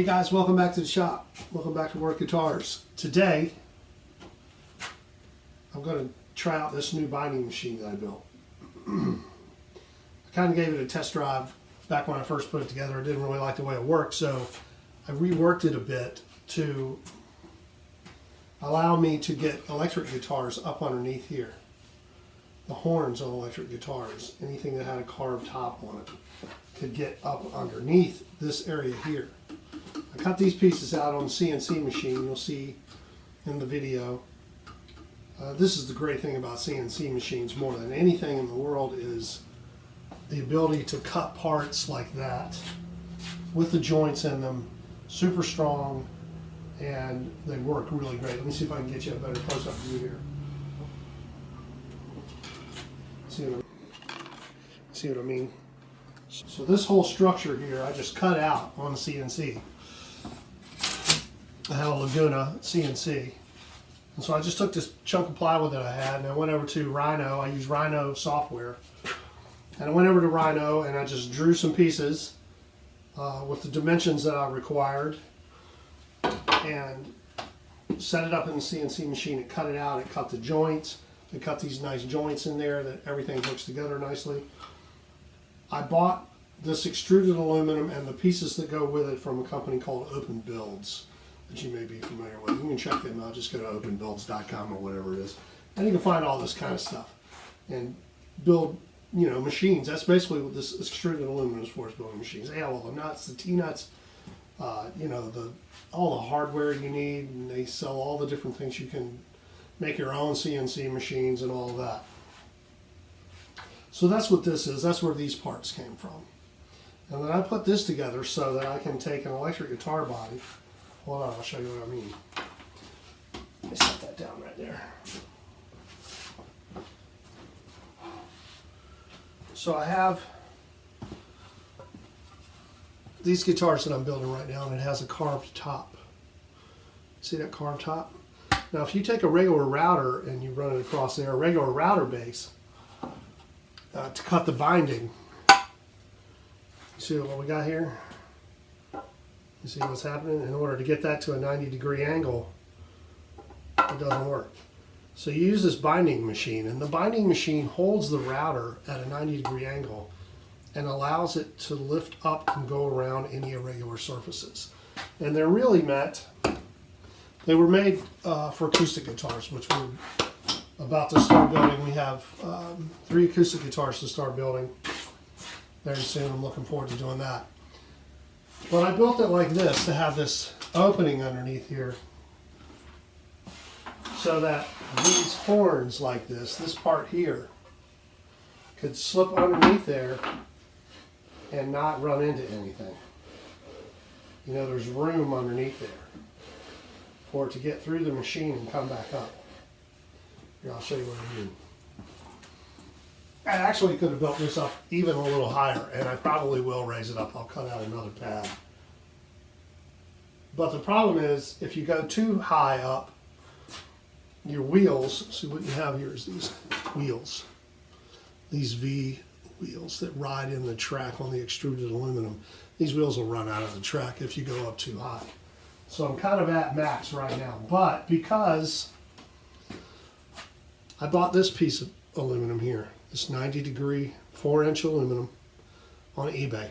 Hey guys, welcome back to the shop. Welcome back to Work Guitars. Today, I'm going to try out this new binding machine that I built. I kind of gave it a test drive back when I first put it together. I didn't really like the way it worked, so I reworked it a bit to allow me to get electric guitars up underneath here. The horns on electric guitars, anything that had a carved top on it, could get up underneath this area here. I cut these pieces out on the CNC machine. You'll see in the video. This is the great thing about CNC machines more than anything in the world is the ability to cut parts like that with the joints in them, super strong, and they work really great. Let me see if I can get you a better close-up view here. See what I mean? So this whole structure here, I just cut out on the CNC. I had a Laguna CNC. And so I just took this chunk of plywood that I had and I went over to Rhino. I use Rhino software. And I went over to Rhino and I just drew some pieces with the dimensions that I required and set it up in the CNC machine. It cut it out, it cut the joints. It cut these nice joints in there that everything hooks together nicely. I bought this extruded aluminum and the pieces that go with it from a company called Open Builds that you may be familiar with. You can check them out. Just go to openbuilds.com or whatever it is. And you can find all this kind of stuff and build, machines. That's basically what this extruded aluminum is for, is building machines. They have all the nuts, the T-nuts, all the hardware you need, and they sell all the different things. You can make your own CNC machines and all that. So that's what this is. That's where these parts came from. And then I put this together so that I can take an electric guitar body. Hold on, I'll show you what I mean. Let me set that down right there. So I have these guitars that I'm building right now, and it has a carved top. See that carved top? Now if you take a regular router and you run it across there, a regular router base, to cut the binding, you see what we got here? You see what's happening? In order to get that to a 90-degree angle, it doesn't work. So you use this binding machine, and the binding machine holds the router at a 90-degree angle and allows it to lift up and go around any irregular surfaces. And they're really meant, they were made for acoustic guitars, which we're about to start building. We have 3 acoustic guitars to start building very soon. I'm looking forward to doing that. But I built it like this to have this opening underneath here so that these horns like this part here, could slip underneath there and not run into anything. There's room underneath there for it to get through the machine and come back up. Here, I'll show you what I mean. I actually could have built this up even a little higher, and I probably will raise it up. I'll cut out another pad. But the problem is, if you go too high up, your wheels, see what you have here is these wheels. These V wheels that ride in the track on the extruded aluminum. These wheels will run out of the track if you go up too high. So I'm kind of at max right now. But because I bought this piece of aluminum here, this 90-degree 4-inch aluminum on eBay.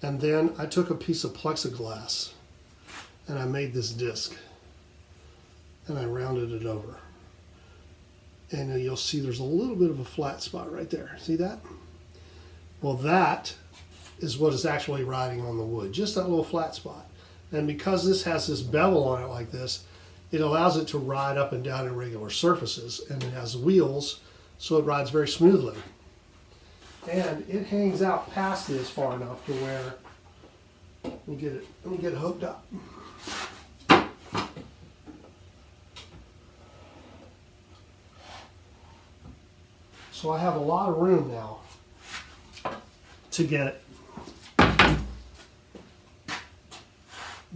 And then I took a piece of plexiglass and I made this disc and I rounded it over. And you'll see there's a little bit of a flat spot right there. See that? Well, that is what is actually riding on the wood, just that little flat spot. And because this has this bevel on it like this, it allows it to ride up and down irregular surfaces, and it has wheels, so it rides very smoothly. And it hangs out past this far enough to where, let me get it hooked up. So I have a lot of room now to get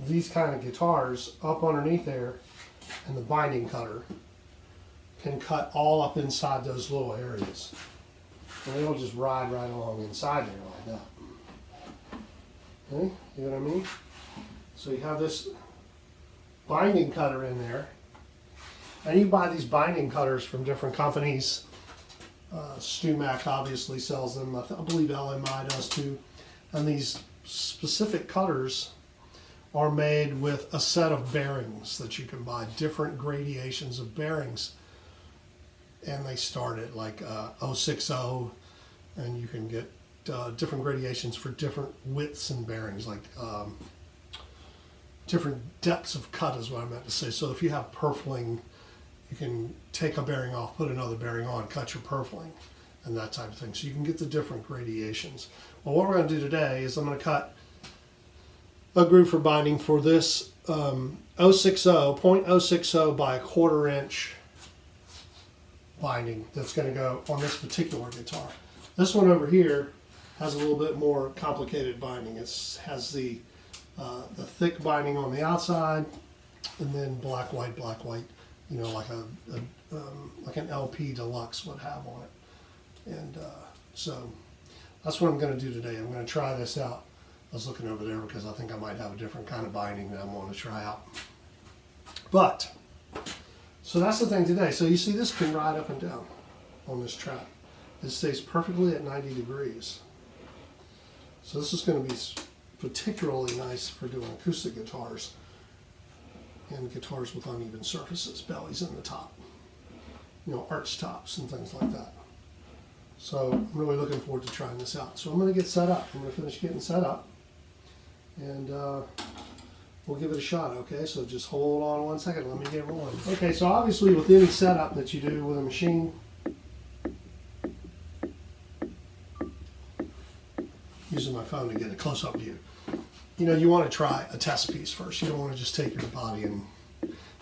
these kind of guitars up underneath there, and the binding cutter can cut all up inside those little areas. And it'll just ride right along inside there like that. Okay, you know what I mean? So you have this binding cutter in there. And you buy these binding cutters from different companies. StuMac obviously sells them. I believe LMI does too. And these specific cutters are made with a set of bearings that you can buy, different gradations of bearings. And they start at like 060, and you can get different gradations for different widths and bearings, like different depths of cut is what I meant to say. So if you have purfling, you can take a bearing off, put another bearing on, cut your purfling, and that type of thing. So you can get the different gradations. Well, what we're going to do today is I'm going to cut a groove for binding for this 0.060 by a 1/4 inch binding that's going to go on this particular guitar. This one over here has a little bit more complicated binding. It has the thick binding on the outside, and then black, white, you know, like like an LP Deluxe would have on it. And so that's what I'm going to do today. I'm going to try this out. I was looking over there because I think I might have a different kind of binding that I'm going to try out. But, so that's the thing today. So you see this can ride up and down on this track. It stays perfectly at 90 degrees. So this is going to be particularly nice for doing acoustic guitars and guitars with uneven surfaces, bellies in the top, you know, arch tops and things like that. So I'm really looking forward to trying this out. So I'm going to get set up. I'm going to finish getting set up, and we'll give it a shot, okay? So just hold on 1 second. Let me get rolling. Okay, so obviously with any setup that you do with a machine, using my phone to get a close-up view, you know, you want to try a test piece first. You don't want to just take your body and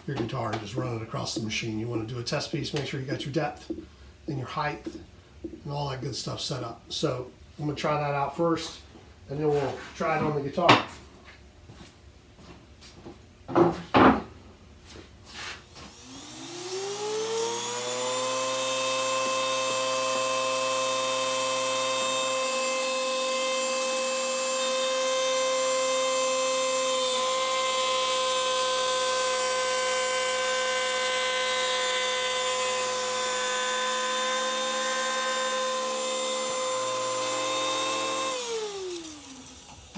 your guitar and just run it across the machine. You want to do a test piece, make sure you got your depth and your height and all that good stuff set up. So I'm going to try that out first, and then we'll try it on the guitar.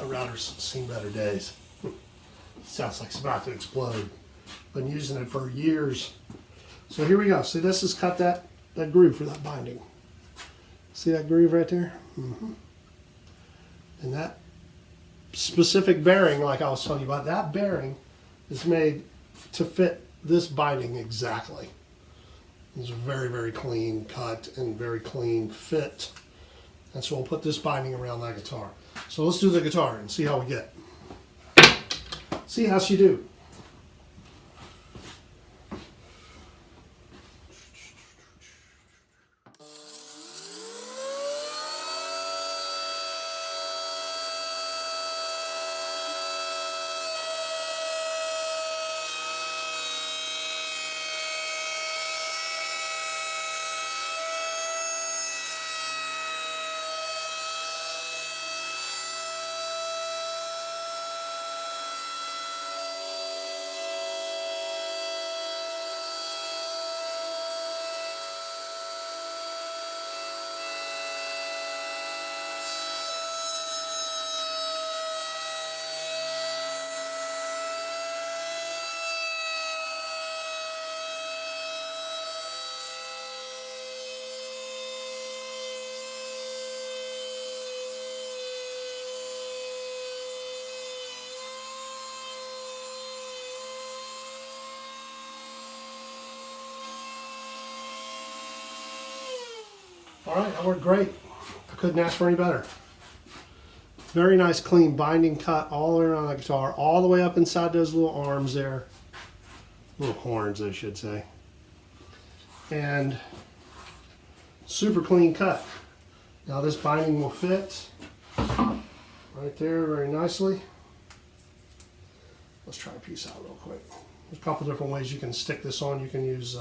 Router's seen better days. Sounds like it's about to explode. Been using it for years. So here we go. See, this has cut that groove for that binding. See that groove right there? Mm-hmm. And that specific bearing, like I was telling you about, that bearing is made to fit this binding exactly. It's a very, very clean cut and very clean fit. And so we'll put this binding around that guitar. So let's do the guitar and see how we get. See how she do. All right, that worked great. I couldn't ask for any better. Very nice, clean binding cut all the way around the guitar, all the way up inside those little arms there. Little horns, I should say. And super clean cut. Now this binding will fit right there very nicely. Let's try a piece out real quick. There's a couple different ways you can stick this on. You can use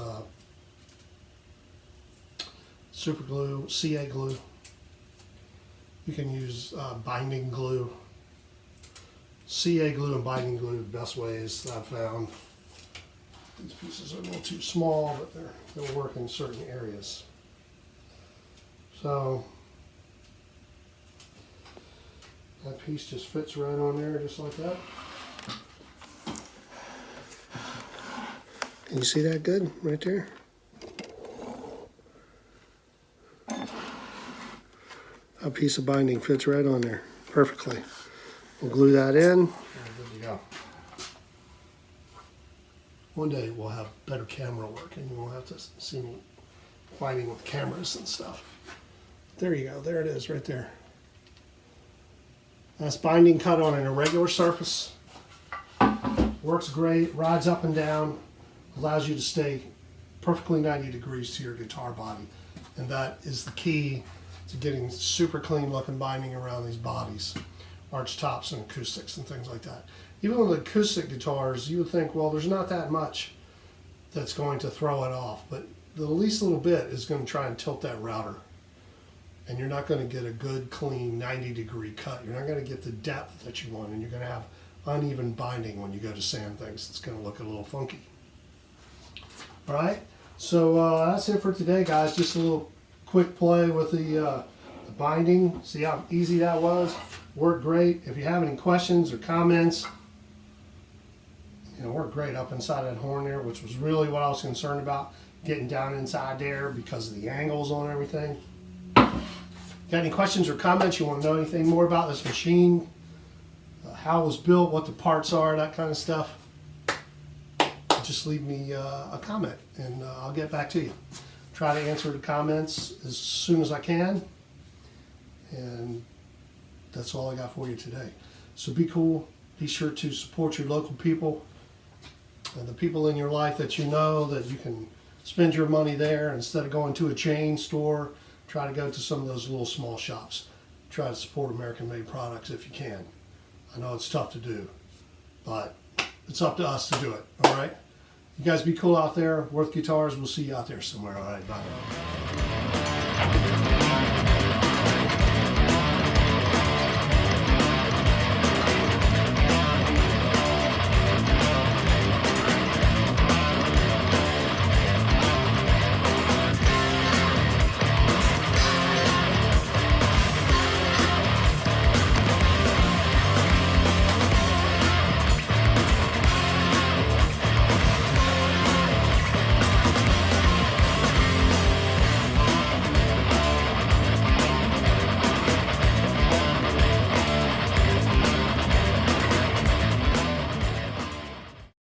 super glue, CA glue. You can use binding glue. CA glue and binding glue, the best ways that I've found. These pieces are a little too small, but they'll work in certain areas. So that piece just fits right on there, just like that. Can you see that good right there? A piece of binding fits right on there perfectly. We'll glue that in, and good to go. One day we'll have better camera work and you won't have to see me fighting with cameras and stuff. There you go, there it is right there. That's binding cut on an irregular surface. Works great, rides up and down, allows you to stay perfectly 90 degrees to your guitar body. And that is the key to getting super clean looking binding around these bodies, arch tops and acoustics and things like that. Even with acoustic guitars, you would think, well, there's not that much that's going to throw it off, but the least little bit is going to try and tilt that router. And you're not going to get a good, clean 90-degree cut. You're not going to get the depth that you want, and you're going to have uneven binding when you go to sand things. It's going to look a little funky. All right, so that's it for today, guys. Just a little quick play with the binding. See how easy that was? Worked great. If you have any questions or comments, worked great up inside that horn there, which was really what I was concerned about, getting down inside there because of the angles on everything. Got any questions or comments? You want to know anything more about this machine, how it was built, what the parts are, that kind of stuff, just leave me a comment and I'll get back to you. Try to answer the comments as soon as I can, and that's all I got for you today. So be cool, be sure to support your local people and the people in your life that you know that you can spend your money there instead of going to a chain store. Try to go to some of those little small shops. Try to support American-made products if you can. I know it's tough to do, but it's up to us to do it, all right? You guys be cool out there. Worth Guitars, we'll see you out there somewhere, all right? Bye.